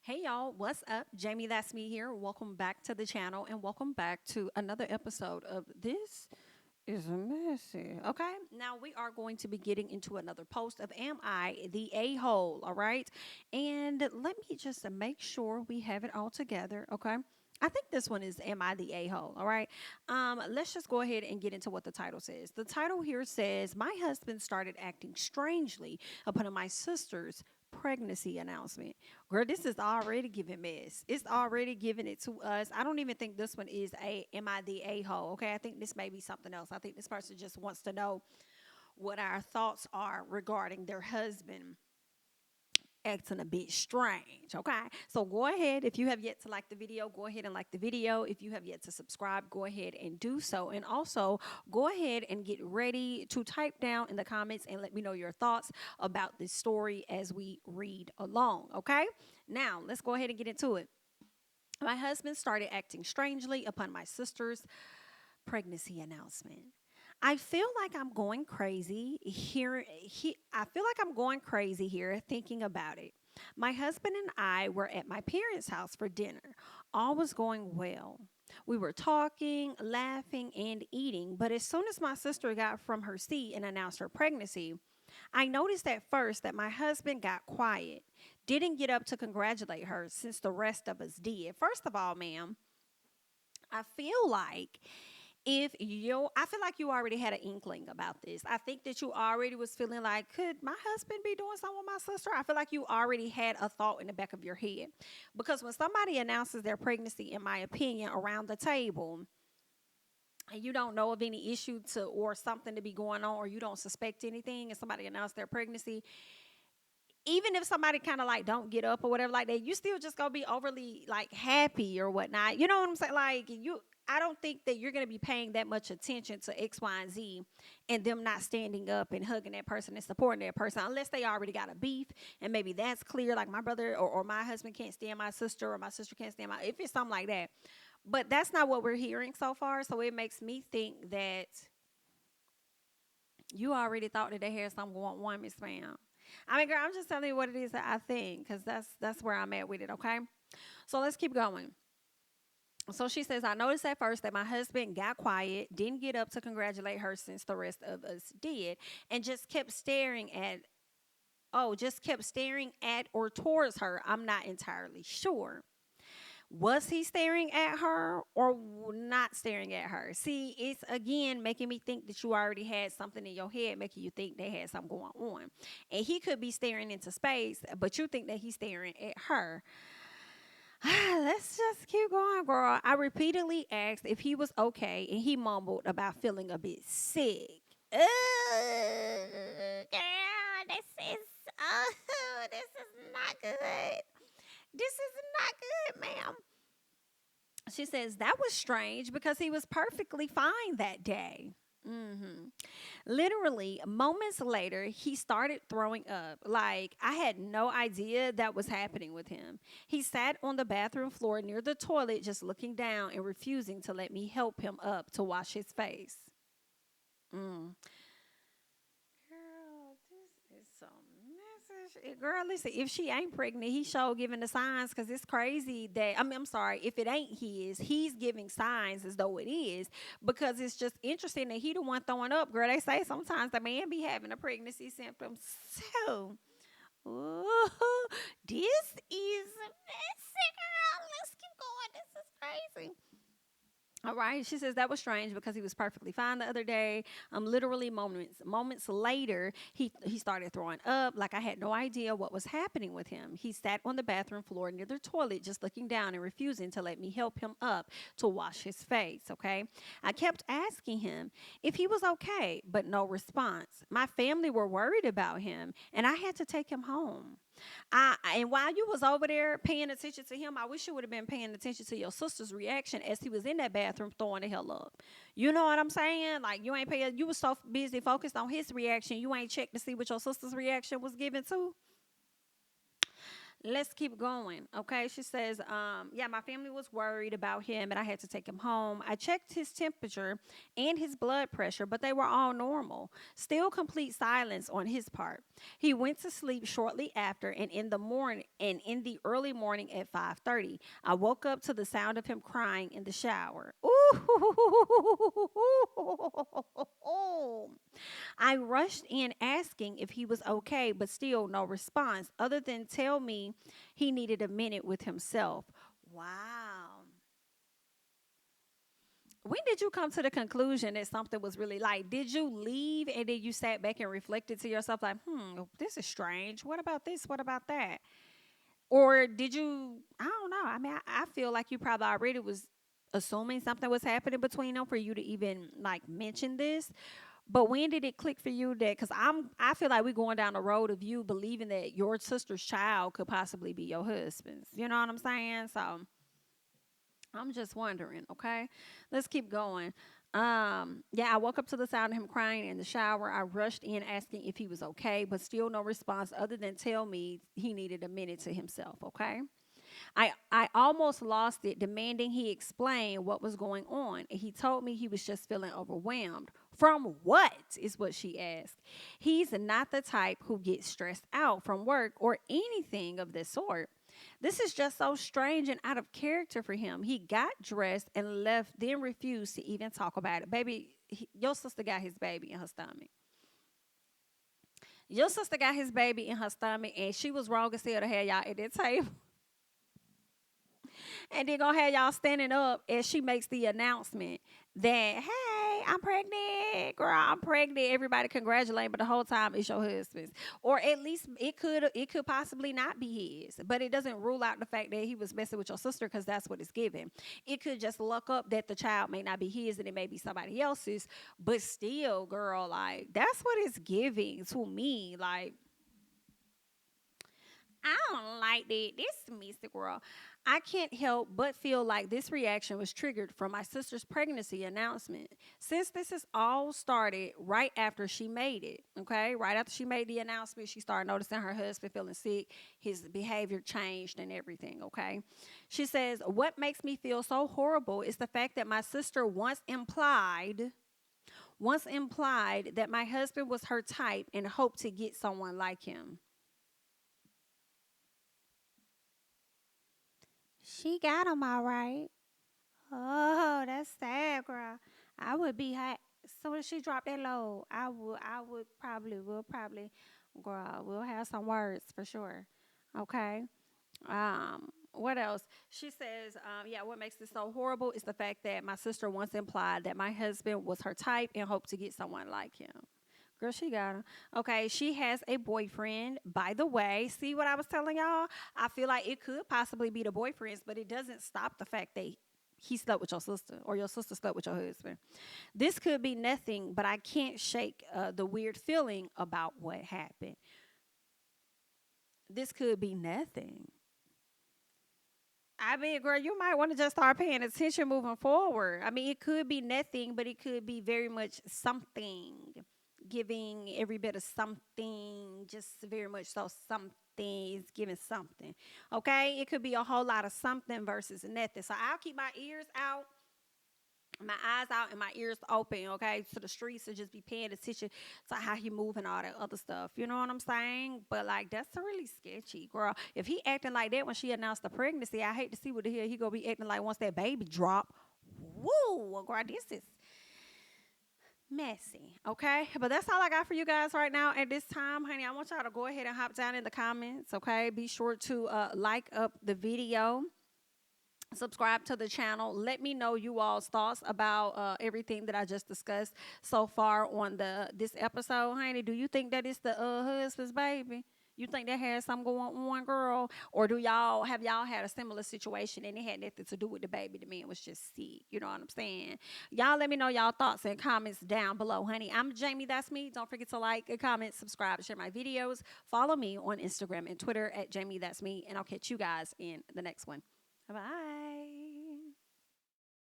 Hey y'all, what's up? Jamie, that's me here. Welcome back to the channel and welcome back to another episode of This is Messy. Okay, now we are going to be getting into another post of Am I the A hole? All right, and let me just make sure we have it all together. Okay. I think this one is Am I the A hole? All right. Let's just go ahead and get into what the title says. The title here says, My husband started acting strangely upon my sister's pregnancy announcement. Girl, this is already giving mess. It's already giving it to us. I don't even think this one is a am I the a hole? Okay, I think this may be something else. I think this person just wants to know what our thoughts are regarding their husband acting a bit strange. Okay, so go ahead. If you have yet to like the video, go ahead and like the video. If you have yet to subscribe, go ahead and do so. And also go ahead and get ready to type down in the comments and let me know your thoughts about this story as we read along. Okay, now let's go ahead and get into it. My husband started acting strangely upon my sister's pregnancy announcement. I feel like I'm going crazy here. I feel like I'm going crazy here thinking about it. My husband and I were at my parents' house for dinner. All was going well. We were talking, laughing, and eating, but as soon as my sister got from her seat and announced her pregnancy, I noticed at first that my husband got quiet, didn't get up to congratulate her since the rest of us did. First of all, ma'am, I feel like I feel like you already had an inkling about this. I think that you already was feeling like, could my husband be doing something with my sister? I feel like you already had a thought in the back of your head. Because when somebody announces their pregnancy, in my opinion, around the table, and you don't know of any issue to or something to be going on, or you don't suspect anything, and somebody announced their pregnancy, even if somebody kind of like don't get up or whatever like that, you still just gonna be overly like happy or whatnot. You know what I'm saying? Like you, I don't think that you're gonna be paying that much attention to X, Y, and Z, and them not standing up and hugging that person and supporting that person unless they already got a beef and maybe that's clear. Like my brother or my husband can't stand my sister or my sister can't stand my. If it's something like that, but that's not what we're hearing so far. So it makes me think that you already thought that they had something going on, Miss Ma'am. I mean, girl, I'm just telling you what it is that I think, because that's where I'm at with it. Okay, so let's keep going. So she says, I noticed at first that my husband got quiet, didn't get up to congratulate her since the rest of us did, and just kept staring at or towards her. I'm not entirely sure. Was he staring at her or not staring at her? See, it's again making me think that you already had something in your head making you think they had something going on. And he could be staring into space, but you think that he's staring at her. Let's just keep going, girl. I repeatedly asked if he was okay, and he mumbled about feeling a bit sick. Ugh, girl, this is not good. This is not good, ma'am. She says that was strange because he was perfectly fine that day. hmm Literally, moments later, he started throwing up. Like, I had no idea that was happening with him. He sat on the bathroom floor near the toilet, just looking down and refusing to let me help him up to wash his face. Mm. Girl, this is some message. Girl, listen, if she ain't pregnant, he sure giving the signs because it's crazy that, I'm sorry, if it ain't his, he's giving signs as though it is because it's just interesting that he the one throwing up. Girl, they say sometimes the man be having the pregnancy symptoms. So, ooh, this is messy, girl. Let's keep going. This is crazy. All right. She says that was strange because he was perfectly fine the other day. Literally moments later, he started throwing up. Like I had no idea what was happening with him. He sat on the bathroom floor near the toilet, just looking down and refusing to let me help him up to wash his face. Okay. I kept asking him if he was okay, but no response. My family were worried about him, and I had to take him home. And while you was over there paying attention to him, I wish you would have been paying attention to your sister's reaction as he was in that bathroom throwing the hell up. You know what I'm saying? Like you ain't paying. You was so busy focused on his reaction, you ain't checked to see what your sister's reaction was given to. Let's keep going. Okay. She says, yeah, my family was worried about him and I had to take him home. I checked his temperature and his blood pressure, but they were all normal. Still complete silence on his part. He went to sleep shortly after and in the early morning at 5:30. I woke up to the sound of him crying in the shower. Ooh. I rushed in asking if he was okay, but still no response other than tell me he needed a minute with himself. Wow. When did you come to the conclusion that something was really like? Did you leave and then you sat back and reflected to yourself, like, this is strange. What about this? What about that? Or did you, I don't know. I mean, I feel like you probably already was assuming something was happening between them for you to even like mention this. But when did it click for you that? Because I feel like we're going down the road of you believing that your sister's child could possibly be your husband's. You know what I'm saying? So I'm just wondering. Okay, let's keep going. Yeah, I woke up to the sound of him crying in the shower. I rushed in asking if he was okay, but still no response other than tell me he needed a minute to himself. Okay. I almost lost it, demanding he explain what was going on. And he told me he was just feeling overwhelmed. From what is what she asked. He's not the type who gets stressed out from work or anything of this sort. This is just so strange and out of character for him. He got dressed and left, then refused to even talk about it. Baby, your sister got his baby in her stomach. Your sister got his baby in her stomach, and she was wrong as hell to have y'all at that table. And then gonna have y'all standing up as she makes the announcement that, hey, I'm pregnant, girl, I'm pregnant. Everybody congratulate, but the whole time it's your husband's. Or at least it could possibly not be his. But it doesn't rule out the fact that he was messing with your sister because that's what it's given. It could just luck up that the child may not be his and it may be somebody else's. But still, girl, like that's what it's giving to me. Like I don't like that. This mystic girl. I can't help but feel like this reaction was triggered from my sister's pregnancy announcement. Since this has all started right after she made it, okay? Right after she made the announcement, she started noticing her husband feeling sick, his behavior changed and everything, okay? She says, what makes me feel so horrible is the fact that my sister once implied that my husband was her type and hoped to get someone like him. She got him all right. Oh, that's sad, girl. I would be hot. As soon as she dropped that load, will probably, girl, we'll have some words for sure. Okay. What else? She says, yeah, what makes this so horrible is the fact that my sister once implied that my husband was her type and hoped to get someone like him. Girl, she got him. Okay, she has a boyfriend. By the way, see what I was telling y'all? I feel like it could possibly be the boyfriend's, but it doesn't stop the fact that he slept with your sister or your sister slept with your husband. This could be nothing, but I can't shake the weird feeling about what happened. This could be nothing. I mean, girl, you might want to just start paying attention moving forward. I mean, it could be nothing, but it could be very much something, giving every bit of something, just very much so something is giving something. Okay, it could be a whole lot of something versus nothing. So I'll keep my ears out, my eyes out, and my ears open. Okay, to the streets to just be paying attention to how he move and all that other stuff. You know what I'm saying? But like that's really sketchy, girl. If he acting like that when she announced the pregnancy, I hate to see what the hell he gonna be acting like once that baby drop. Woo, girl, this is messy. Okay. But that's all I got for you guys right now at this time, honey. I want y'all to go ahead and hop down in the comments. Okay. Be sure to like up the video, subscribe to the channel. Let me know you all's thoughts about everything that I just discussed so far on this episode, honey. Do you think that it's the husband's baby? You think that has something going on, girl? Or do y'all have y'all had a similar situation and it had nothing to do with the baby? The man was just sick. You know what I'm saying? Y'all let me know y'all thoughts and comments down below, honey. I'm Jamie. That's me. Don't forget to like, comment, subscribe, share my videos. Follow me on Instagram and Twitter at Jamie. That's me. And I'll catch you guys in the next one. Bye.